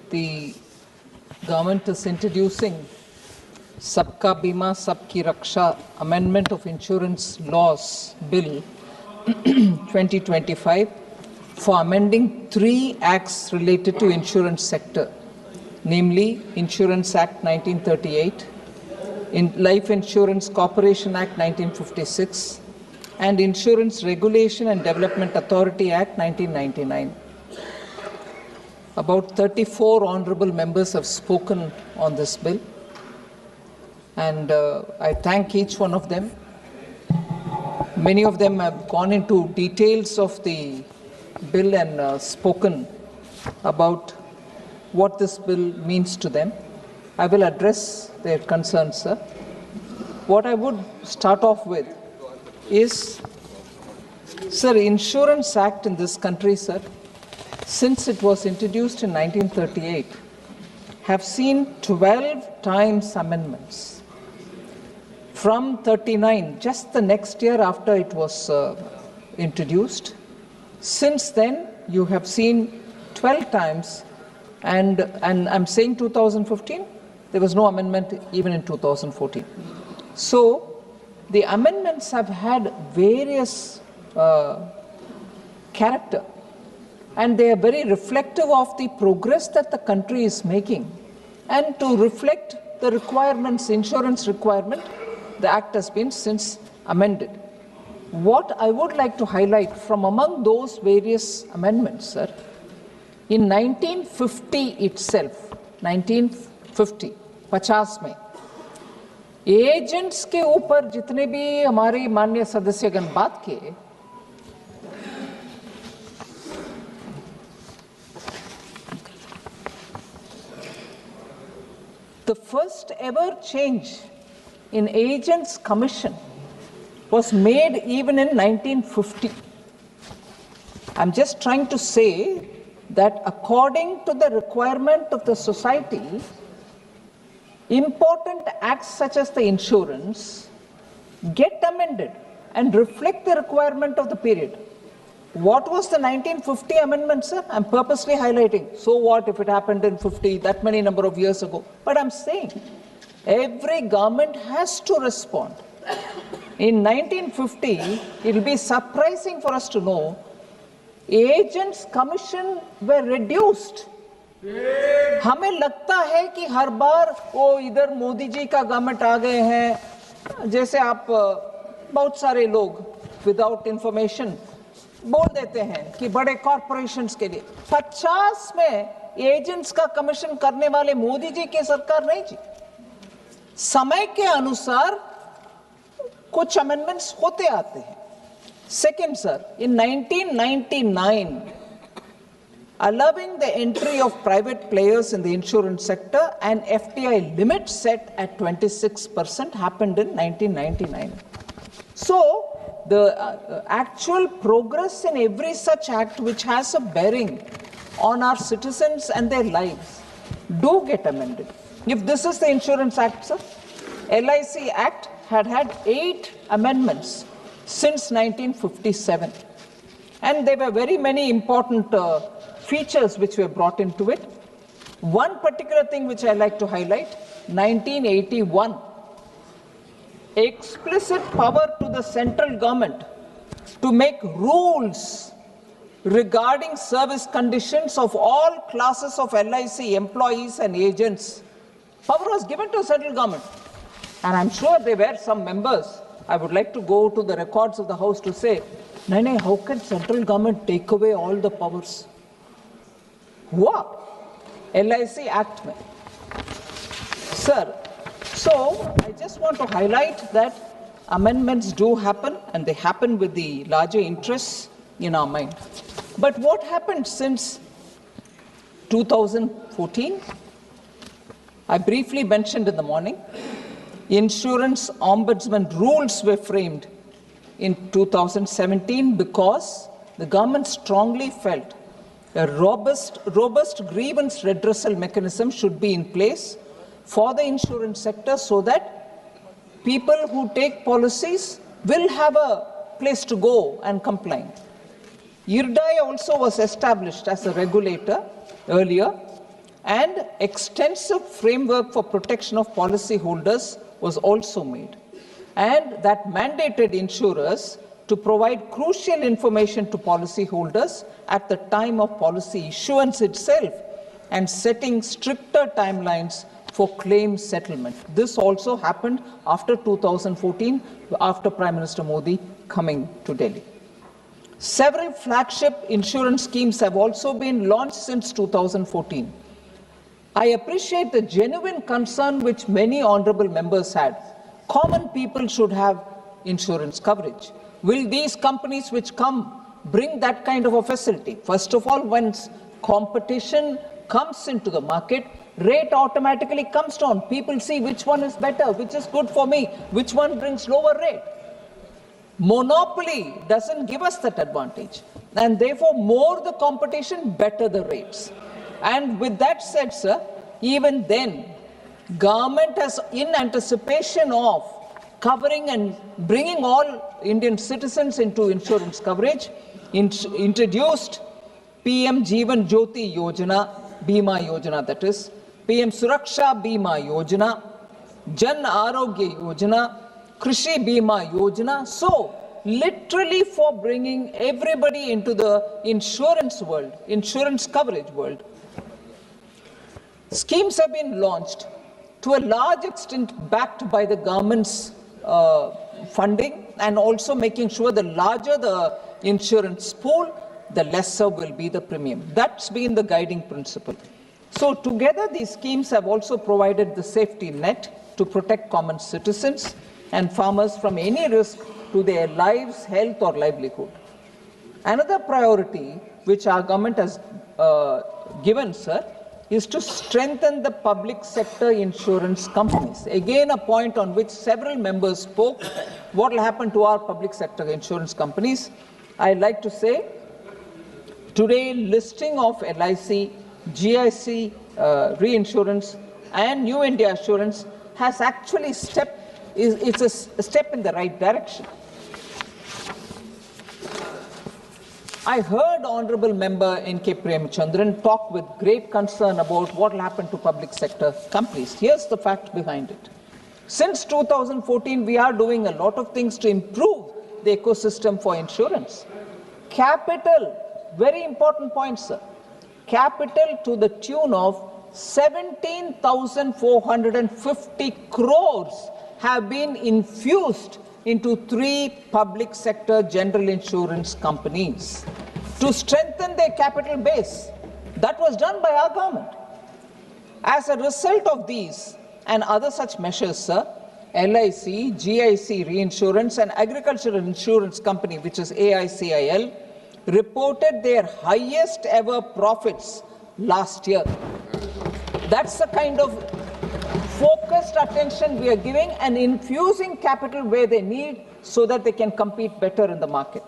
the government is introducing Sabka Bima Sabki Raksha Amendment of Insurance Laws Bill 2025 for amending 3 acts related to insurance sector, namely Insurance Act 1938, Life Insurance Corporation Act 1956, and Insurance Regulation and Development Authority Act 1999. About 34 honorable members have spoken on this bill, and I thank each one of them. Many of them have gone into details of the bill and spoken about what this bill means to them. I will address their concerns, sir. What I would start off with is, sir, Insurance Act in this country, sir, since it was introduced in 1938, have seen 12 times amendments. From 39, just the next year after it was introduced, since then you have seen 12 times, and I'm saying 2015, there was no amendment even in 2014. So the amendments have had various character, and they are very reflective of the progress that the country is making. And to reflect the requirements, insurance requirement, the Act has been since amended. What I would like to highlight from among those various amendments, sir, in 1950 itself, 1950, 50 में, agents के ऊपर जितने भी हमारे माननीय सदस्यगण बात किए, the first ever change in agents commission was made even in 1950. I'm just trying to say that according to the requirement of the society, important acts such as the insurance get amended and reflect the requirement of the period. What was the 1950 amendment, sir? I'm purposely highlighting. So what if it happened in 50, that many number of years ago? But I'm saying every government has to respond. In 1950, it will be surprising for us to know agents' commission were reduced. हमें लगता है कि हर बार वो इधर मोदी जी का government आ गए हैं, जैसे आप बहुत सारे लोग विदाउट इंफॉर्मेशन बोल देते हैं कि बड़े कॉर्पोरेशंस के लिए 50 में एजेंट्स का कमीशन करने वाले मोदी जी की सरकार नहीं जी। समय के अनुसार कुछ अमेंडमेंट्स होते आते हैं। Second, sir, in 1999, allowing the entry of private players in the insurance sector and FDI limit set at 26% happened in 1999. So, the actual progress in every such act which has a bearing on our citizens and their lives do get amended. If this is the Insurance Act, sir, LIC Act had 8 amendments since 1957. And there were very many important features which were brought into it. One particular thing which I like to highlight, 1981, explicit power to the central government to make rules regarding service conditions of all classes of LIC employees and agents. Power was given to the central government. And I'm sure there were some members, I would like to go to the records of the House to say, Nene, how can central government take away all the powers? Hua? LIC Act mein. Sir, so I just want to highlight that amendments do happen, and they happen with the larger interests in our mind. But what happened since 2014? I briefly mentioned in the morning, insurance ombudsman rules were framed in 2017 because the government strongly felt a robust grievance redressal mechanism should be in place for the insurance sector so that people who take policies will have a place to go and comply. IRDAI also was established as a regulator earlier, And extensive framework for protection of policyholders was also made. And that mandated insurers to provide crucial information to policyholders at the time of policy issuance itself and setting stricter timelines for claim settlement. This also happened after 2014, after Prime Minister Modi coming to Delhi. Several flagship insurance schemes have also been launched since 2014. I appreciate the genuine concern which many honourable members had. Common people should have insurance coverage. Will these companies which come bring that kind of a facility? First of all, when competition comes into the market, rate automatically comes down. People see which one is better, which is good for me, which one brings lower rate. Monopoly doesn't give us that advantage. And therefore, more the competition, better the rates. And with that said, sir, even then, government has, in anticipation of covering and bringing all Indian citizens into insurance coverage, introduced PM Jeevan Jyoti Yojana, Bima Yojana that is, PM Suraksha Bima Yojana, Jan Arogya Yojana, Krishi Bima Yojana. So, literally for bringing everybody into the insurance world, insurance coverage world. Schemes have been launched to a large extent backed by the government's funding, and also making sure the larger the insurance pool, the lesser will be the premium. That's been the guiding principle. So together these schemes have also provided the safety net to protect common citizens and farmers from any risk to their lives, health or livelihood. Another priority which our government has given, sir, is to strengthen the public sector insurance companies. Again, a point on which several members spoke. What will happen to our public sector insurance companies? I'd like to say, today listing of LIC, GIC reinsurance and New India Assurance has actually it's a step in the right direction. I heard Honourable Member N.K. Premchandran talk with great concern about what will happen to public sector companies. Here's the fact behind it. Since 2014, we are doing a lot of things to improve the ecosystem for insurance. Capital, very important point, sir. Capital to the tune of 17,450 crores have been infused into 3 public sector general insurance companies to strengthen their capital base. That was done by our government. As a result of these and other such measures, sir, LIC, GIC Reinsurance and Agricultural Insurance Company, which is AICIL, reported their highest ever profits last year. That's the kind of focused attention we are giving and infusing capital where they need so that they can compete better in the market.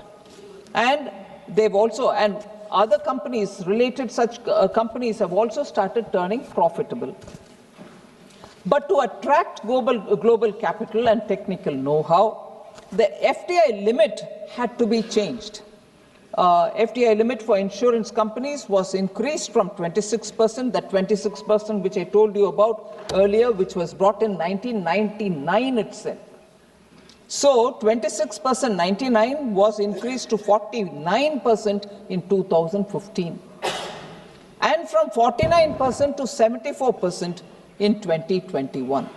And they've also, and other companies, related such companies have also started turning profitable. But to attract global capital and technical know-how, the FDI limit had to be changed. FDI limit for insurance companies was increased from 26%, that 26% which I told you about earlier, which was brought in 1999 itself. So 26% 99 was increased to 49% in 2015. And from 49% to 74% in 2021.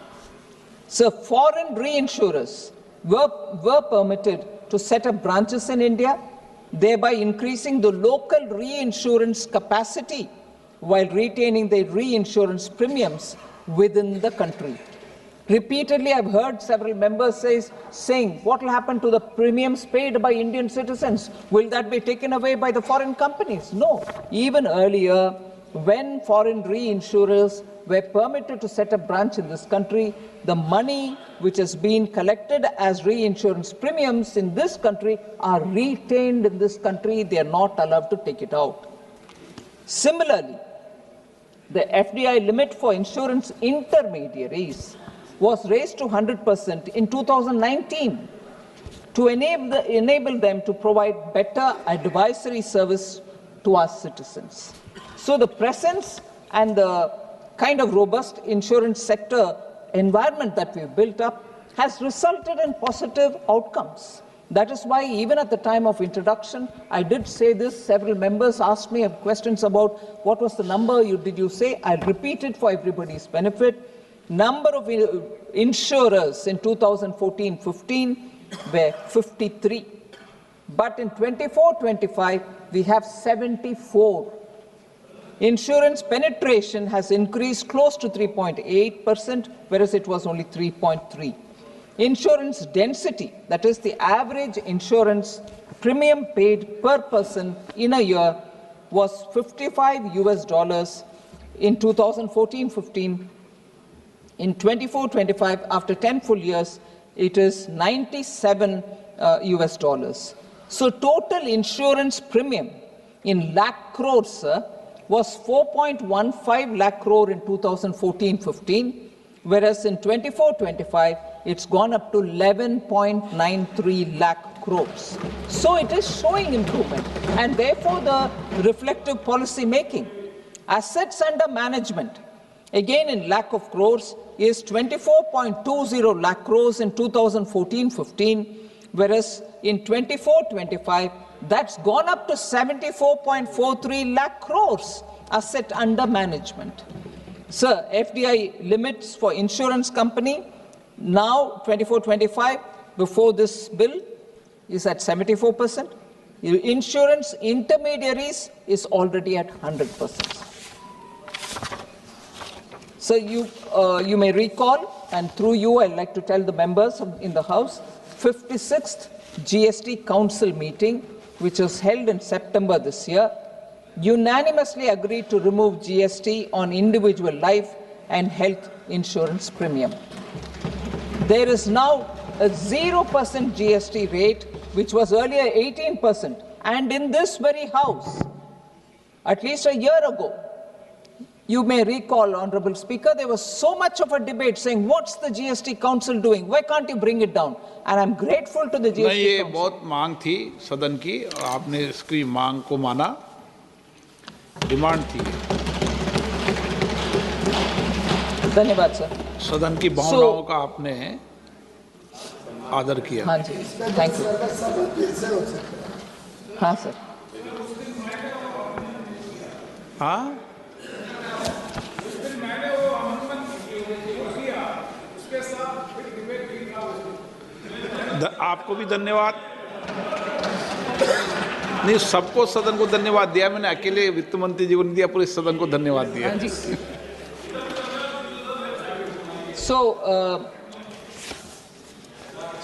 So foreign reinsurers were permitted to set up branches in India, thereby increasing the local reinsurance capacity while retaining their reinsurance premiums within the country. Repeatedly, I've heard several members saying, what will happen to the premiums paid by Indian citizens? Will that be taken away by the foreign companies? No. Even earlier, when foreign reinsurers were permitted to set a branch in this country, the money which has been collected as reinsurance premiums in this country are retained in this country. They are not allowed to take it out. Similarly, the FDI limit for insurance intermediaries was raised to 100% in 2019 to enable them to provide better advisory service to our citizens. So the presence and the kind of robust insurance sector environment that we've built up has resulted in positive outcomes. That is why even at the time of introduction, I did say this. Several members asked me questions about what was the number did you say? I'll repeat it for everybody's benefit. Number of insurers in 2014-15 were 53. But in 24-25, we have 74. Insurance penetration has increased close to 3.8%, whereas it was only 3.3. Insurance density, that is the average insurance premium paid per person in a year, was $55 in 2014-15. In 24-25, after 10 full years, it is $97 US. So total insurance premium in lakh crores was 4.15 lakh crore in 2014-15, whereas in 24-25, it's gone up to 11.93 lakh crores. So it is showing improvement, and therefore the reflective policy making. Assets under management, again in lakh of crores, is 24.20 lakh crores in 2014-15, whereas in 24-25, that's gone up to 74.43 lakh crores asset under management. Sir, FDI limits for insurance company, now 24-25, before this bill, is at 74%. Insurance intermediaries is already at 100%. So you may recall, and through you I'd like to tell the members in the House, 56th GST Council meeting, which was held in September this year, unanimously agreed to remove GST on individual life and health insurance premium. There is now a 0% GST rate, which was earlier 18%. And in this very House, at least a year ago, you may recall, Honorable Speaker, there was so much of a debate saying, what's the GST Council doing? Why can't you bring it down? And I'm grateful to the GST Council. ये बहुत मांग थी सदन की, आपने इसकी मांग को माना, डिमांड थी। धन्यवाद सर। सदन की भावनाओं का आपने आदर किया। हाँ जी, थैंक यू। हाँ सर। हाँ? आपको भी धन्यवाद। नहीं, सबको सदन को धन्यवाद दिया, मैंने अकेले वित्त मंत्री जी को नहीं दिया, पूरे सदन को धन्यवाद दिया।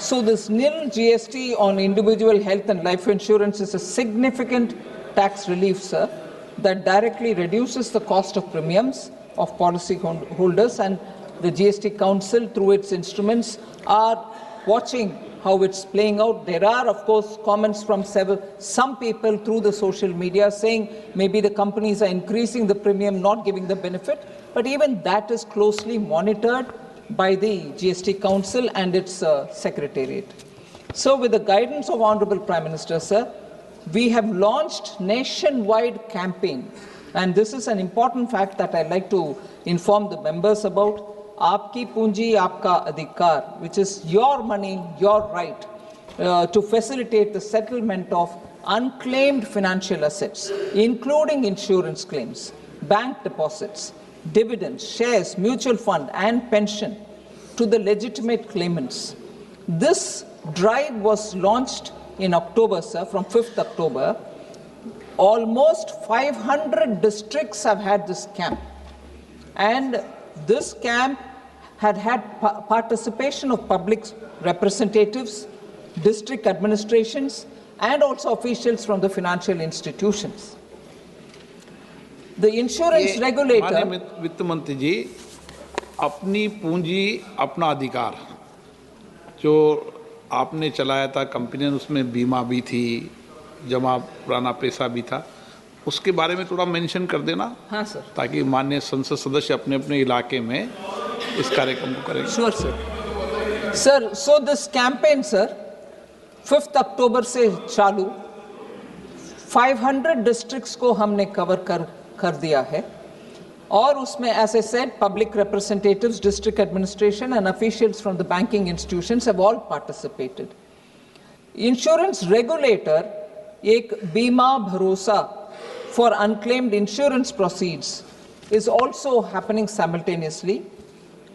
So this nil GST on individual health and life insurance is a significant tax relief, sir, that directly reduces the cost of premiums of policy holders, and the GST Council, through its instruments, are watching how it's playing out. There are, of course, comments from some people through the social media saying maybe the companies are increasing the premium, not giving the benefit, but even that is closely monitored by the GST Council and its Secretariat. So with the guidance of Honorable Prime Minister, sir, we have launched nationwide campaign, and this is an important fact that I'd like to inform the members about. Aapki Punji, Aapka Adhikar, which is your money, your right, to facilitate the settlement of unclaimed financial assets, including insurance claims, bank deposits, dividends, shares, mutual fund, and pension to the legitimate claimants. This drive was launched in October, sir, from 5th October. Almost 500 districts have had this camp. And this camp had participation of public representatives, district administrations, and also officials from the financial institutions. The insurance regulator... वित्त मंत्री जी, अपनी पूंजी अपना अधिकार जो आपने चलाया था कंपनी ने, उसमें बीमा भी थी, जमा पुराना पैसा भी था, उसके बारे में थोड़ा मेंशन कर देना। हाँ सर, ताकि माननीय संसद सदस्य अपने अपने इलाके में इस कार्यक्रम को करें। Sure sir. Sir, so this campaign sir 5th अक्टूबर से चालू, 500 डिस्ट्रिक्ट्स को हमने कवर कर दिया है। और उसमें, as I said, public representatives, district administration and officials from the banking institutions have all participated. Insurance regulator एक बीमा भरोसा for unclaimed insurance proceeds is also happening simultaneously.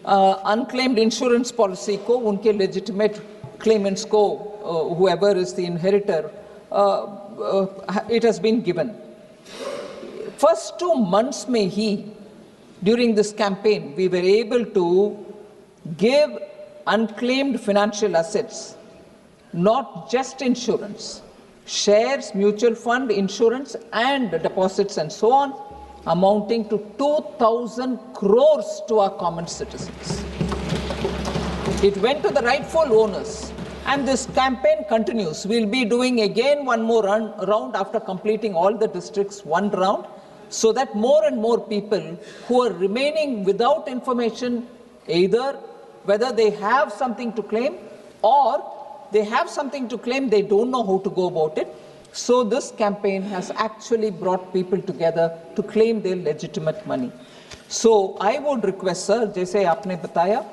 Unclaimed insurance policy को उनके legitimate claimants को, whoever is the inheritor, it has been given. First 2 months में ही, during this campaign, we were able to give unclaimed financial assets, not just insurance, shares, mutual fund, insurance, and deposits and so on, amounting to 2,000 crores to our common citizens. It went to the rightful owners, and this campaign continues. We'll be doing again one more round after completing all the districts, one round, so that more and more people who are remaining without information, either whether they have something to claim or they have something to claim, they don't know how to go about it. So this campaign has actually brought people together to claim their legitimate money. So I would request, sir, जैसे आपने बताया,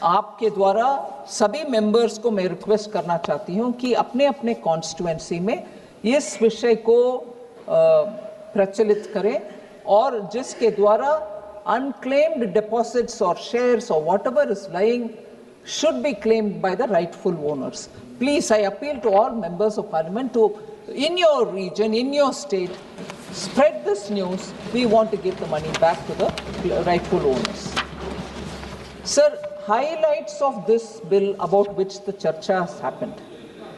आपके द्वारा सभी members को मैं request करना चाहती हूं कि अपने अपने कॉन्स्टिट्यूएंसी में इस विषय को प्रचलित करें और जिसके द्वारा unclaimed deposits or shares or whatever is lying should be claimed by the rightful owners. Please, I appeal to all members of parliament to, in your region, in your state, spread this news. We want to give the money back to the rightful owners. Sir, highlights of this bill about which the charcha has happened.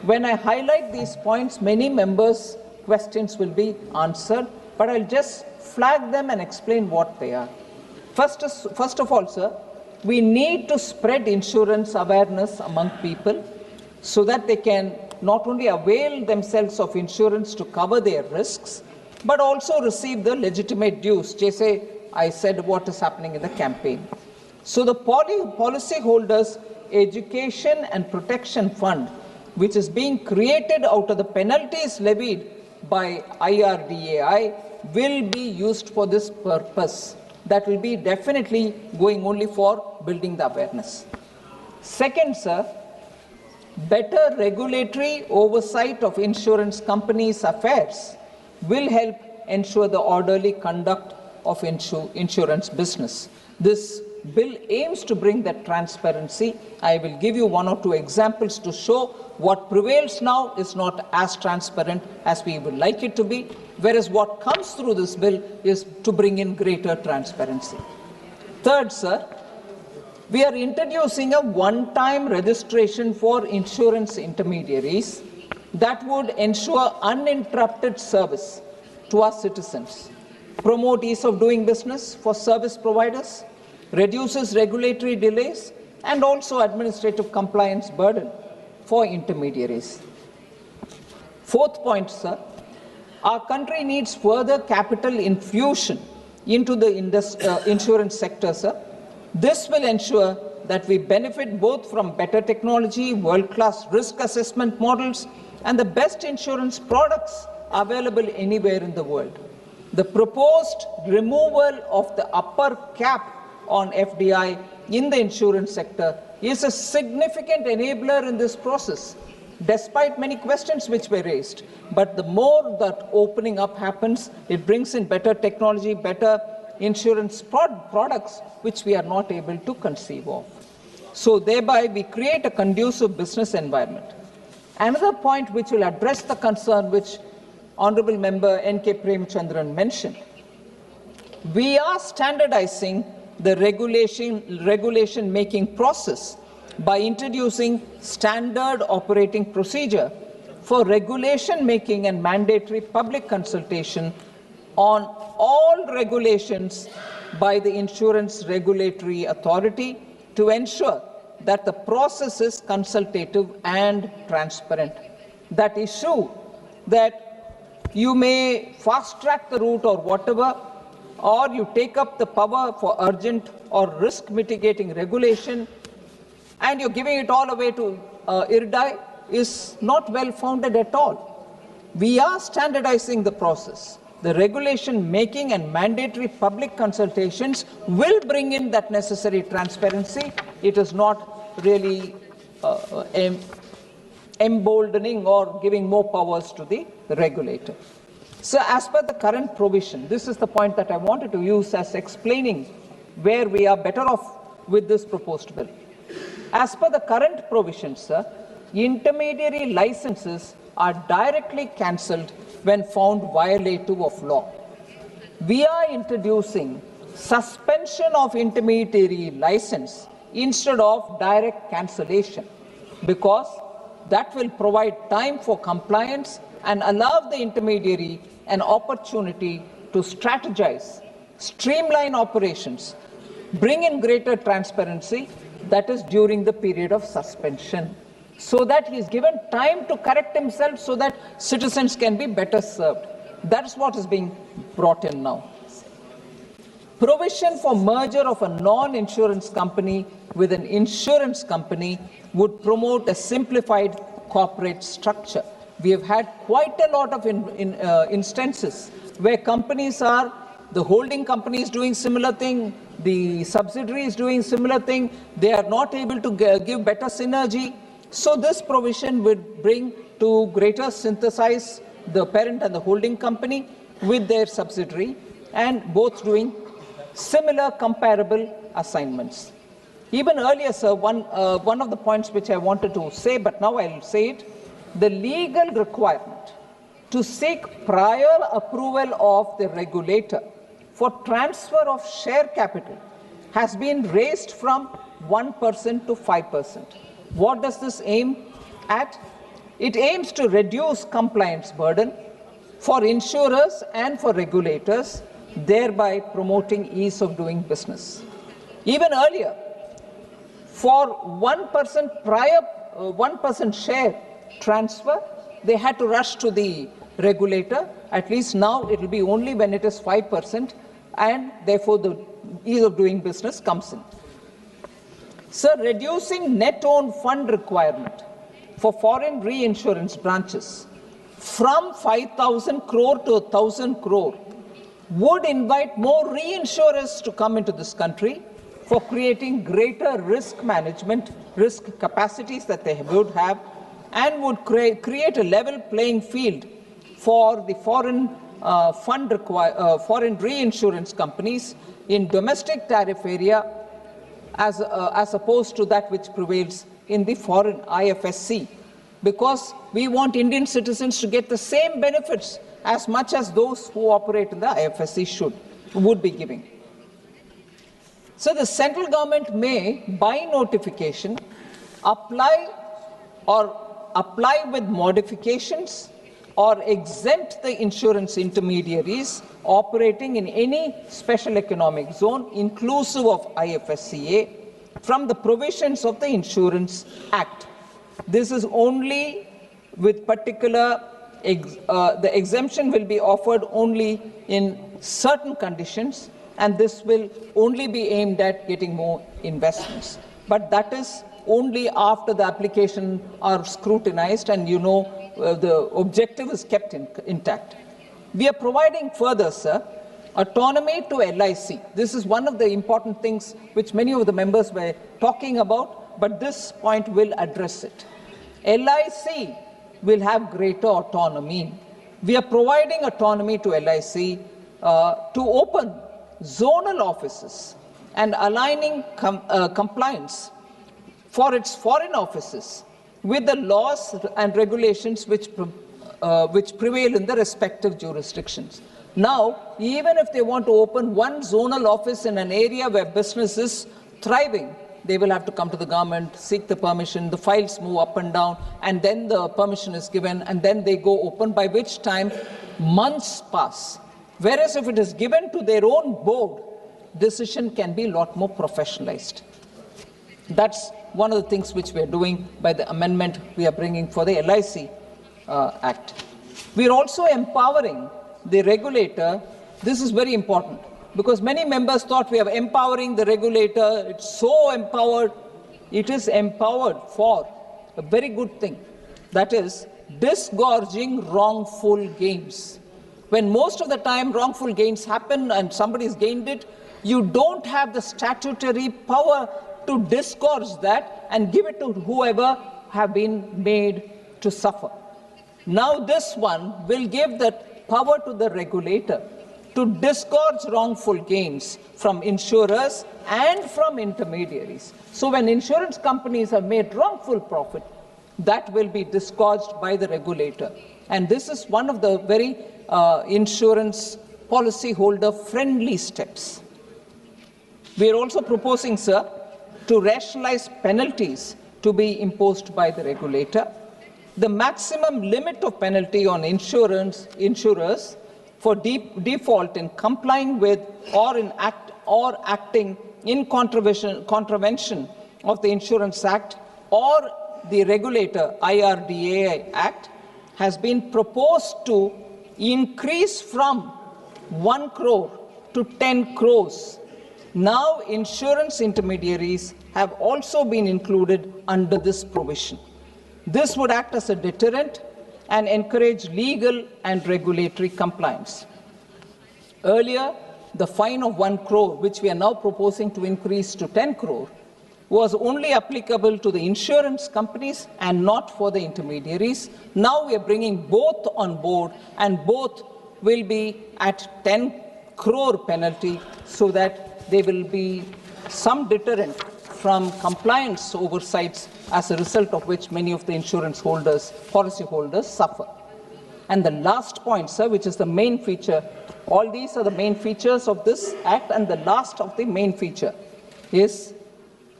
When I highlight these points, many members' questions will be answered, but I'll just flag them and explain what they are. First of all, sir, we need to spread insurance awareness among people so that they can not only avail themselves of insurance to cover their risks, but also receive the legitimate dues. Jesse, I said what is happening in the campaign. So the policy holders education and protection fund, which is being created out of the penalties levied by IRDAI, will be used for this purpose. That will be definitely going only for building the awareness. Second, sir, better regulatory oversight of insurance companies' affairs will help ensure the orderly conduct of insurance business. This bill aims to bring that transparency. I will give you 1 or 2 examples to show what prevails now is not as transparent as we would like it to be, whereas what comes through this bill is to bring in greater transparency. Third, sir, we are introducing a one-time registration for insurance intermediaries that would ensure uninterrupted service to our citizens, promote ease of doing business for service providers, reduces regulatory delays, and also administrative compliance burden for intermediaries. Fourth point, sir, our country needs further capital infusion into the insurance sector, sir. This will ensure that we benefit both from better technology, world-class risk assessment models, and the best insurance products available anywhere in the world. The proposed removal of the upper cap on FDI in the insurance sector is a significant enabler in this process, despite many questions which were raised. But the more that opening up happens, it brings in better technology, better insurance products which we are not able to conceive of. So thereby we create a conducive business environment. Another point which will address the concern which Honorable Member N.K. Premchandran mentioned, we are standardizing the regulation making process by introducing standard operating procedure for regulation making and mandatory public consultation on all regulations by the Insurance Regulatory Authority to ensure that the process is consultative and transparent. That issue that you may fast track the route or whatever, or you take up the power for urgent or risk mitigating regulation and you're giving it all away to IRDAI is not well founded at all. We are standardizing the process. the regulation making and mandatory public consultations will bring in that necessary transparency. It is not really emboldening or giving more powers to the regulator. So as per the current provision, this is the point that I wanted to use as explaining where we are better off with this proposed bill. As per the current provisions, sir, intermediary licenses are directly cancelled when found violative of law. We are introducing suspension of intermediary license instead of direct cancellation, because that will provide time for compliance and allow the intermediary an opportunity to strategize, streamline operations, bring in greater transparency, that is during the period of suspension, so that he is given time to correct himself so that citizens can be better served. That is what is being brought in now. Provision for merger of a non-insurance company with an insurance company would promote a simplified corporate structure. We have had quite a lot of instances where companies are, the holding company is doing similar thing, the subsidiary is doing similar thing, they are not able to give better synergy. So this provision would bring to greater synthesize the parent and the holding company with their subsidiary, and both doing similar comparable assignments. Even earlier, sir, one of the points which I wanted to say, but now I'll say it, the legal requirement to seek prior approval of the regulator for transfer of share capital has been raised from 1% to 5%. What does this aim at? It aims to reduce compliance burden for insurers and for regulators, thereby promoting ease of doing business. Even earlier, for 1% prior 1% share transfer, they had to rush to the regulator. At least now it will be only when it is 5%, and therefore the ease of doing business comes in. Sir, reducing net owned fund requirement for foreign reinsurance branches from 5,000 crore to 1,000 crore would invite more reinsurers to come into this country for creating greater risk management, risk capacities that they would have, and would create a level playing field for the foreign foreign reinsurance companies in domestic tariff area as opposed to that which prevails in the foreign IFSC, because we want Indian citizens to get the same benefits as much as those who operate in the IFSC would be giving. So the central government may, by notification, apply with modifications or exempt the insurance intermediaries operating in any special economic zone, inclusive of IFSCA, from the provisions of the Insurance Act. This is only with particular, the exemption will be offered only in certain conditions, and this will only be aimed at getting more investments. But that is only after the application are scrutinized and the objective is kept intact. We are providing further, sir, autonomy to LIC. This is one of the important things which many of the members were talking about, but this point will address it. LIC will have greater autonomy. We are providing autonomy to LIC to open zonal offices and aligning compliance for its foreign offices with the laws and regulations which prevail in the respective jurisdictions. Now, even if they want to open one zonal office in an area where business is thriving, they will have to come to the government, seek the permission, the files move up and down, and then the permission is given, and then they go open, by which time months pass. Whereas if it is given to their own board, decision can be a lot more professionalized. That's one of the things which we are doing by the amendment we are bringing for the LIC Act. We are also empowering the regulator. This is very important, because many members thought we are empowering the regulator. It's so empowered. It is empowered for a very good thing, that is disgorging wrongful gains. When most of the time wrongful gains happen and somebody's gained it, you don't have the statutory power to disgorge that and give it to whoever have been made to suffer. Now this one will give that power to the regulator to disgorge wrongful gains from insurers and from intermediaries. So when insurance companies have made wrongful profit, that will be disgorged by the regulator. And this is one of the very insurance policyholder friendly steps. We are also proposing, sir, to rationalize penalties to be imposed by the regulator. The maximum limit of penalty on insurers for default in complying with or acting in contravention of the Insurance Act or the regulator IRDAI Act has been proposed to increase from 1 crore to 10 crores. Now insurance intermediaries have also been included under this provision. This would act as a deterrent and encourage legal and regulatory compliance. Earlier, the fine of 1 crore, which we are now proposing to increase to 10 crore, was only applicable to the insurance companies and not for the intermediaries. Now we are bringing both on board, and both will be at 10 crore penalty, so that there will be some deterrent from compliance oversights, as a result of which many of the insurance holders, policy holders, suffer. And the last point, sir, which is the main feature, all these are the main features of this Act, and the last of the main feature is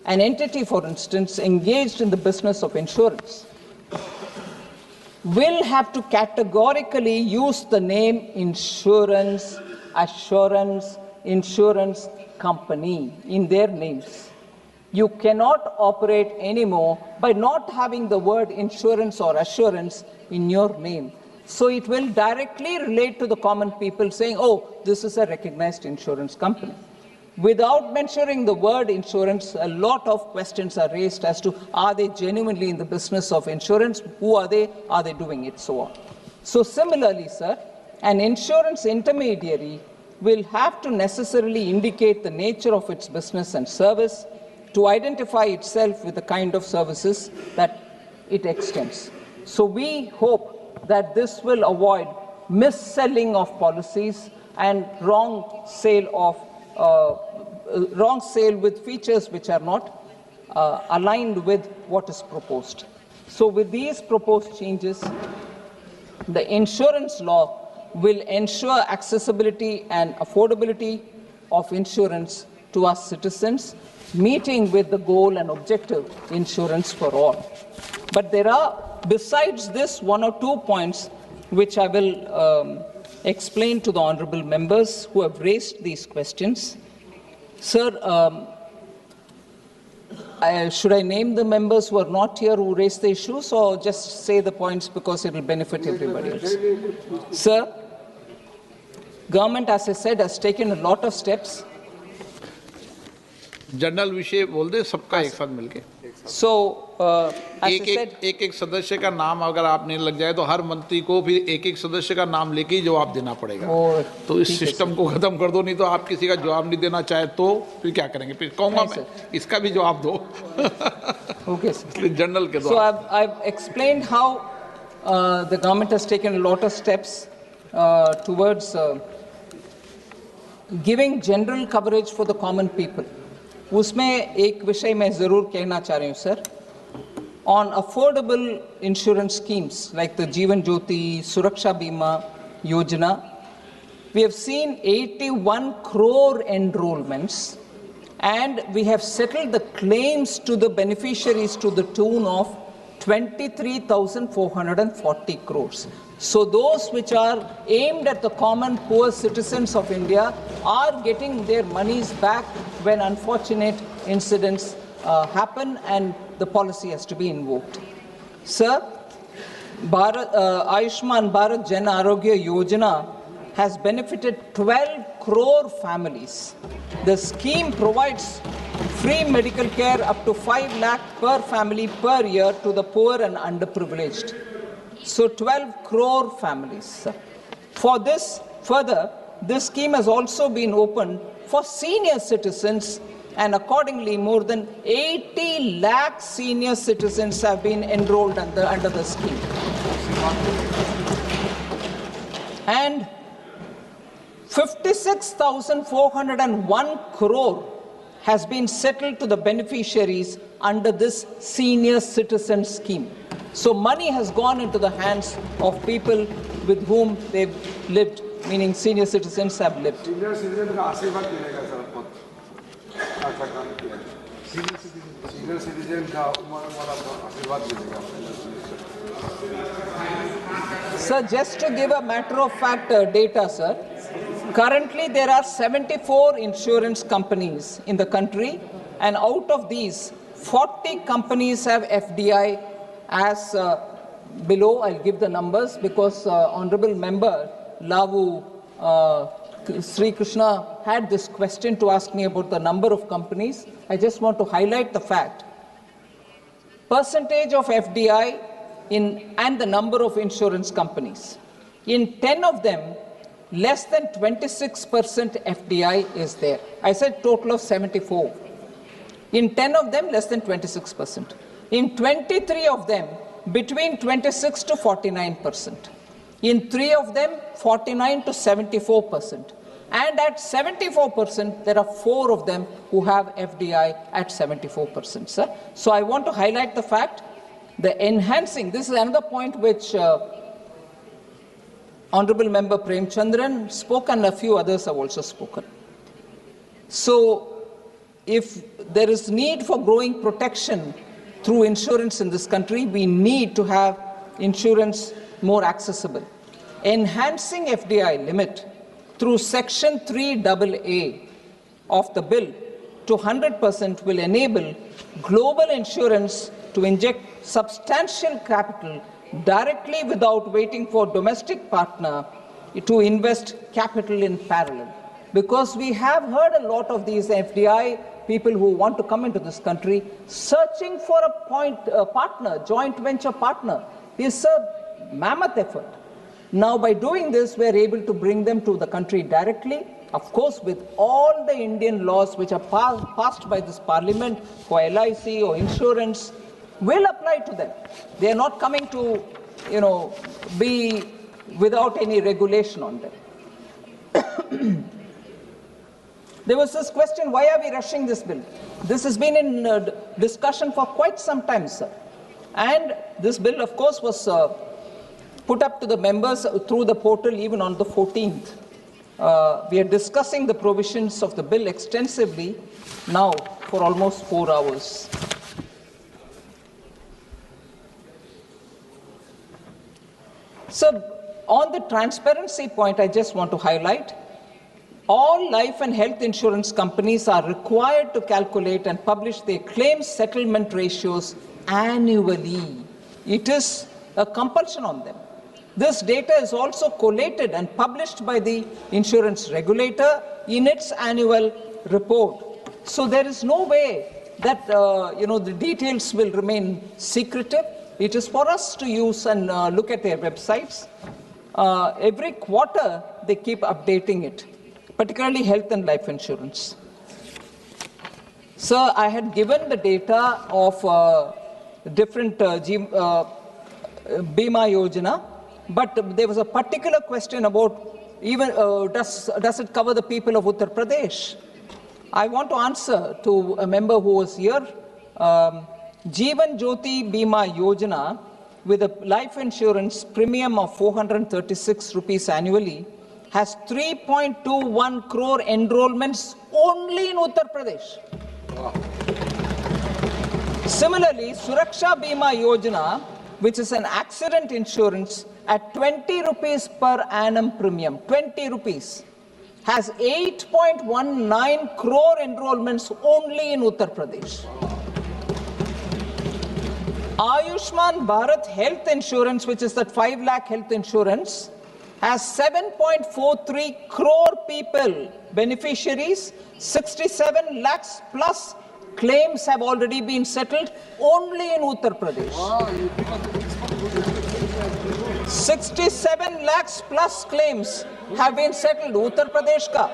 an entity, for instance, engaged in the business of insurance will have to categorically use the name insurance, assurance, insurance company in their names. You cannot operate anymore by not having the word insurance or assurance in your name. So it will directly relate to the common people saying, oh, this is a recognized insurance company. Without mentioning the word insurance, a lot of questions are raised as to, are they genuinely in the business of insurance? Who are they? Are they doing it? So on. So similarly, sir, an insurance intermediary will have to necessarily indicate the nature of its business and service to identify itself with the kind of services that it extends. So we hope that this will avoid mis-selling of policies and wrong sale with features which are not aligned with what is proposed. So with these proposed changes, the insurance law will ensure accessibility and affordability of insurance to our citizens, meeting with the goal and objective, insurance for all. But there are, besides this, 1 or 2 points which I will explain to the honorable members who have raised these questions. Sir, should I name the members who are not here who raised the issues, or just say the points because it will benefit everybody else? Sir, government, as I said, has taken a lot of steps. General विषय बोल दे सबका एक साथ मिलके. So, as I said, एक सदस्य का नाम अगर आप नहीं लग जाए तो हर मंत्री को फिर एक सदस्य का नाम लेके ही जवाब देना पड़ेगा. तो इस सिस्टम को खत्म कर दो, नहीं तो आप किसी का जवाब नहीं देना चाहे तो फिर क्या करेंगे? फिर कहूँगा मैं इसका भी जवाब दो. Okay, sir. जनरल के दो. So I've explained how the government has taken a lot of steps towards giving general coverage for the common people. उसमें एक विषय मैं जरूर कहना चाह रही हूँ, sir. On affordable insurance schemes like the Jeevan Jyoti, Suraksha Bima Yojana, we have seen 81 crore enrollments, and we have settled the claims to the beneficiaries to the tune of 23,440 crores. So those which are aimed at the common poor citizens of India are getting their monies back when unfortunate incidents happen and the policy has to be invoked. Sir, Ayushman Bharat Jan Arogya Yojana has benefited 12 crore families. The scheme provides free medical care up to 5 lakh per family per year to the poor and underprivileged. So 12 crore families. For this, further, this scheme has also been opened for senior citizens, and accordingly more than 80 lakh senior citizens have been enrolled under the scheme. And 56,401 crore has been settled to the beneficiaries under this senior citizen scheme. So money has gone into the hands of people with whom they've lived, meaning senior citizens have lived. Senior citizen का आशीर्वाद मिलेगा sir, बहुत अच्छा काम किया है। Senior citizen का उम्र वाला आशीर्वाद मिलेगा। Sir, just to give a matter of fact data, sir, currently there are 74 insurance companies in the country, and out of these, 40 companies have FDI as below. I'll give the numbers because Honorable Member Lavu Sri Krishna had this question to ask me about the number of companies. I just want to highlight the fact. Percentage of FDI and the number of insurance companies. In 10 of them, less than 26% FDI is there. I said total of 74. In 10 of them, less than 26%. In 23 of them, between 26 to 49%. In 3 of them, 49 to 74%. And at 74%, there are 4 of them who have FDI at 74%, sir. So I want to highlight the fact, the enhancing, this is another point which Honorable Member Prem Chandran spoke and a few others have also spoken. So if there is need for growing protection through insurance in this country, we need to have insurance more accessible. Enhancing FDI limit through Section 3AA of the bill to 100% will enable global insurance to inject substantial capital directly without waiting for domestic partner to invest capital in parallel. Because we have heard a lot of these FDI people who want to come into this country searching for a partner, joint venture partner. It's a mammoth effort. Now, by doing this, we are able to bring them to the country directly, of course, with all the Indian laws which are passed by this parliament for LIC or insurance will apply to them. They are not coming to, be without any regulation on them. There was this question, why are we rushing this bill? This has been in discussion for quite some time, sir. And this bill, of course, was put up to the members through the portal even on the 14th. We are discussing the provisions of the bill extensively now for almost 4 hours. So, on the transparency point, I just want to highlight, all life and health insurance companies are required to calculate and publish their claims settlement ratios annually. It is a compulsion on them. This data is also collated and published by the insurance regulator in its annual report. So there is no way that the details will remain secretive. It is for us to use and look at their websites. Every quarter they keep updating it, particularly health and life insurance. Sir, I had given the data of different Bima Yojana, but there was a particular question about even does it cover the people of Uttar Pradesh? I want to answer to a member who was here. Jeevan Jyoti Bima Yojana, with a life insurance premium of 436 rupees annually, has 3.21 crore enrollments only in Uttar Pradesh. Wow. Similarly, Suraksha Bima Yojana, which is an accident insurance at 20 rupees per annum premium, 20 rupees, has 8.19 crore enrollments only in Uttar Pradesh. Ayushman Bharat Health Insurance, which is that 5 lakh health insurance, has 7.43 crore people, beneficiaries, 67 lakhs plus claims have already been settled only in Uttar Pradesh. 67 lakhs plus claims have been settled, Uttar Pradesh ka.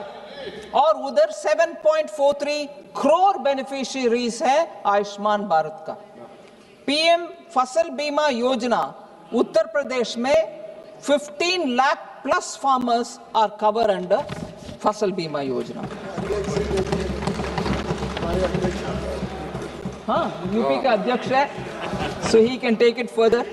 और उधर 7.43 crore beneficiaries है आयुष्मान भारत का. PM फसल बीमा योजना उत्तर प्रदेश में 15 lakh plus farmers are covered under फसल बीमा योजना. हाँ, यूपी का अध्यक्ष है, so he can take it further.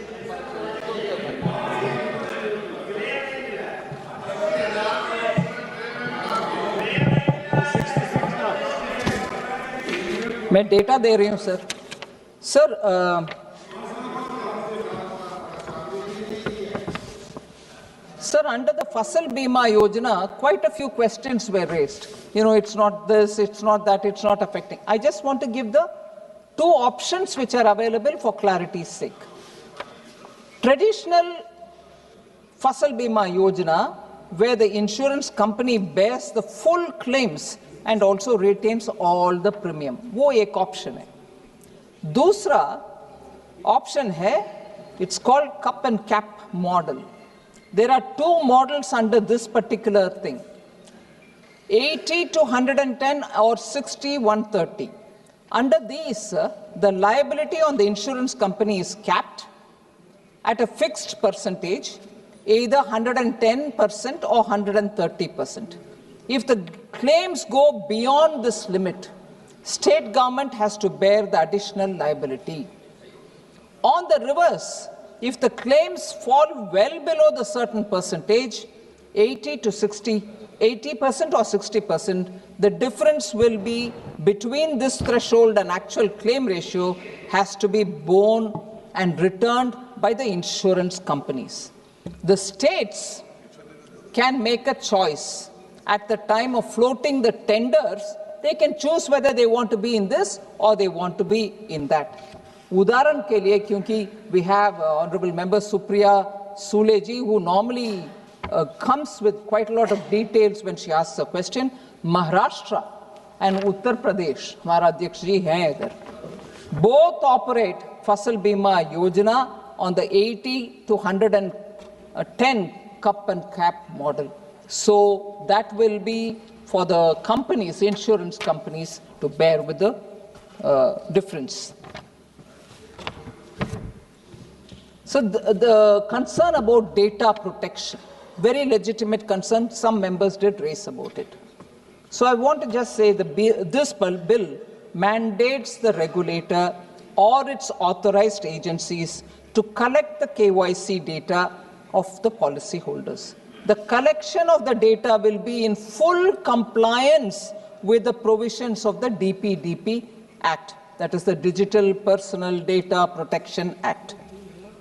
मैं डेटा दे रही हूं sir. Sir, Sir, under the Fasal Bima Yojana, quite a few questions were raised. You know, it's not this, it's not that, it's not affecting. I just want to give the two options which are available for clarity's sake. Traditional Fasal Bima Yojana, where the insurance company bears the full claims and also retains all the premium. वो एक option है. दूसरा option है, it's called cup and cap model. There are two models under this particular thing. 80 to 110 or 60, 130. Under these, the liability on the insurance company is capped at a fixed percentage, either 110% or 130%. If the claims go beyond this limit, state government has to bear the additional liability. On the reverse, if the claims fall well below the certain percentage, 80 to 60, 80% or 60%, the difference will be between this threshold and actual claim ratio has to be borne and returned by the insurance companies. The states can make a choice. At the time of floating the tenders, they can choose whether they want to be in this or they want to be in that. उदाहरण के लिए, क्योंकि we have Honorable Member Supriya Sule ji, who normally comes with quite a lot of details when she asks a question. Maharashtra and Uttar Pradesh, हमारा अध्यक्ष जी हैं इधर, both operate Fasal Bima Yojana on the 80 to 110 cup and cap model. So that will be for the companies, insurance companies, to bear with the difference. So the concern about data protection, very legitimate concern, some members did raise about it. So I want to just say that this bill mandates the regulator or its authorized agencies to collect the KYC data of the policyholders. The collection of the data will be in full compliance with the provisions of the DPDP Act, that is the Digital Personal Data Protection Act.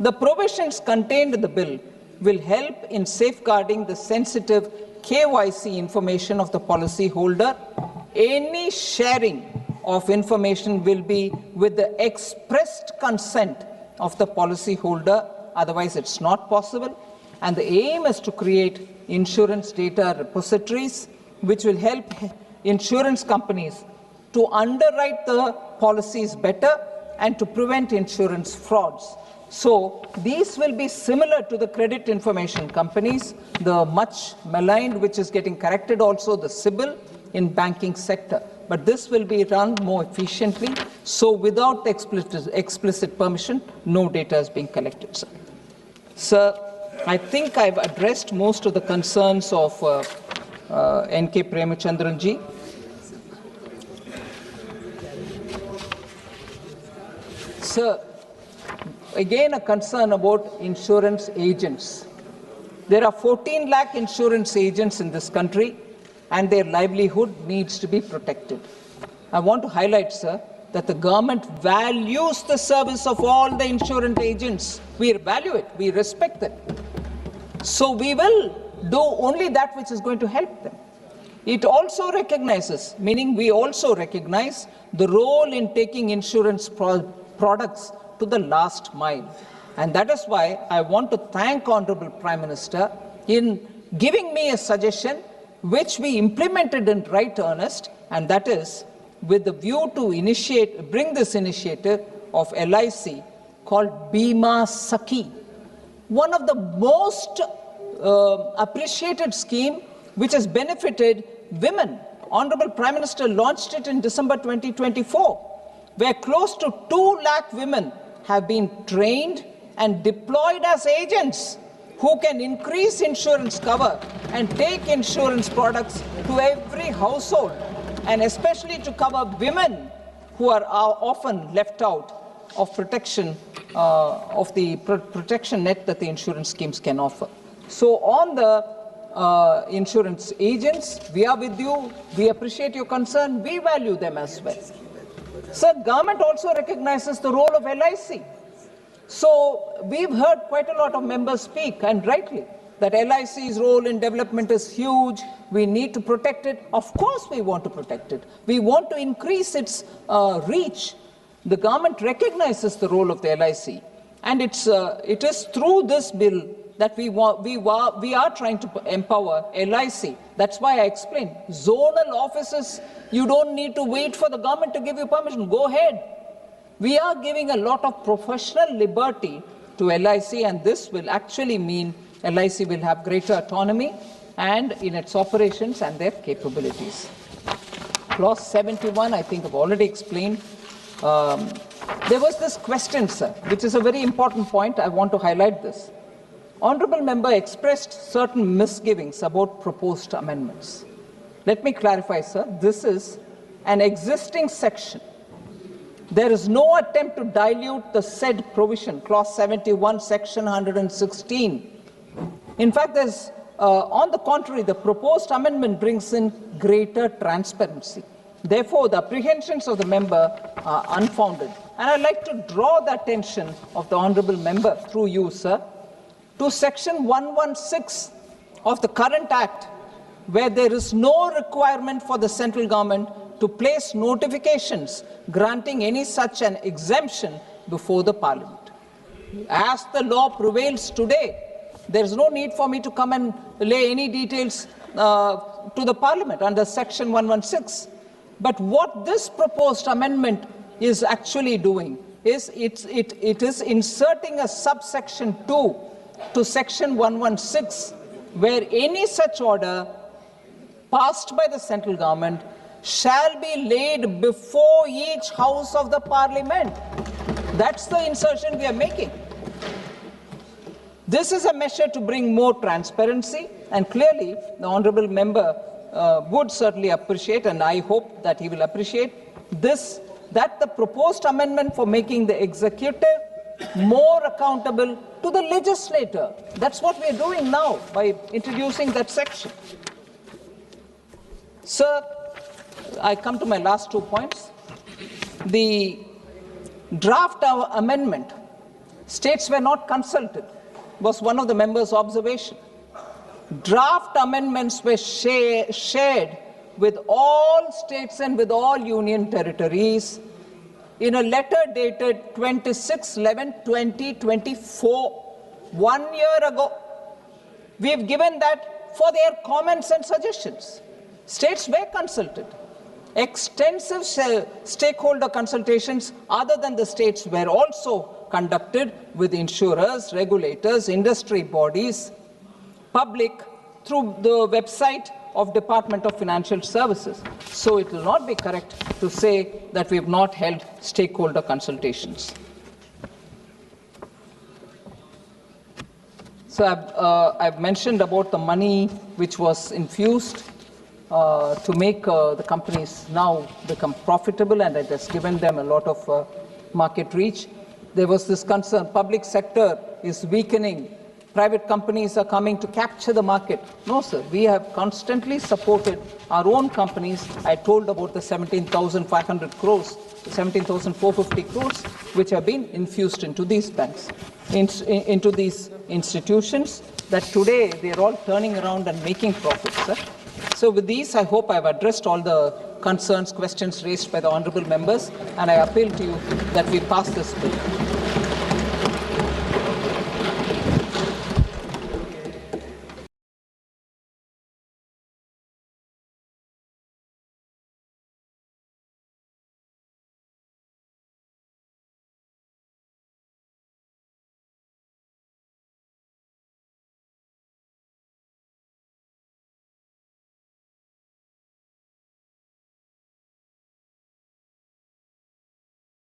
The provisions contained in the bill will help in safeguarding the sensitive KYC information of the policyholder. Any sharing of information will be with the expressed consent of the policyholder, otherwise it's not possible. And the aim is to create insurance data repositories which will help insurance companies to underwrite the policies better and to prevent insurance frauds. So these will be similar to the credit information companies, the much maligned, which is getting corrected also, the CIBIL in banking sector. But this will be run more efficiently. So without explicit permission, no data is being collected, sir. Sir, I think I've addressed most of the concerns of N.K. Premachandran ji. Sir, again a concern about insurance agents. There are 14 lakh insurance agents in this country and their livelihood needs to be protected. I want to highlight, sir, that the government values the service of all the insurance agents. We value it, we respect them. So we will do only that which is going to help them. It also recognizes, meaning we also recognize the role in taking insurance products to the last mile. And that is why I want to thank Honorable Prime Minister in giving me a suggestion which we implemented in right earnest, and that is with the view to bring this initiative of LIC called Bima Sakhi. one of the most appreciated scheme which has benefited women. Honorable Prime Minister launched it in December 2024, where close to 2 lakh women have been trained and deployed as agents who can increase insurance cover and take insurance products to every household, and especially to cover women who are often left out of protection, of the protection net that the insurance schemes can offer. So on the insurance agents, we are with you, we appreciate your concern, we value them as well. Sir, government also recognizes the role of LIC. So we've heard quite a lot of members speak, and rightly, that LIC's role in development is huge. We need to protect it. Of course we want to protect it. We want to increase its reach. The government recognizes the role of the LIC, and it is through this bill that we are trying to empower LIC. That's why I explained, zonal offices, you don't need to wait for the government to give you permission. Go ahead. We are giving a lot of professional liberty to LIC, and this will actually mean LIC will have greater autonomy and in its operations and their capabilities. Clause 71, I think I've already explained. There was this question, sir, which is a very important point. I want to highlight this. Honourable member expressed certain misgivings about proposed amendments. Let me clarify, sir. This is an existing section. There is no attempt to dilute the said provision, Clause 71, Section 116. In fact, on the contrary, the proposed amendment brings in greater transparency. Therefore, the apprehensions of the member are unfounded. And I'd like to draw the attention of the honourable member, through you, sir, to Section 116 of the current Act, where there is no requirement for the central government to place notifications granting any such an exemption before the Parliament. As the law prevails today, there is no need for me to come and lay any details to the Parliament under Section 116. But what this proposed amendment is actually doing is it is inserting a subsection 2 to Section 116, where any such order passed by the central government shall be laid before each house of the Parliament. That's the insertion we are making. This is a measure to bring more transparency, and clearly the honourable member would certainly appreciate, and I hope that he will appreciate this, that the proposed amendment for making the executive more accountable to the legislator. That's what we are doing now by introducing that section. Sir, I come to my last 2 points. The draft amendment, states were not consulted, was one of the members' observation. Draft amendments were shared with all states and with all union territories in a letter dated 26/11/2024, 1 year ago. We have given that for their comments and suggestions. States were consulted. Extensive stakeholder consultations other than the states were also conducted with insurers, regulators, industry bodies, public, through the website of Department of Financial Services. So it will not be correct to say that we have not held stakeholder consultations. So I've mentioned about the money which was infused to make the companies now become profitable, and it has given them a lot of market reach. There was this concern, public sector is weakening, private companies are coming to capture the market. No, sir, we have constantly supported our own companies. I told about the 17,500 crores, 17,450 crores, which have been infused into these banks, into these institutions, that today they are all turning around and making profits, sir. So with these, I hope I've addressed all the concerns, questions raised by the honourable members, and I appeal to you that we pass this bill.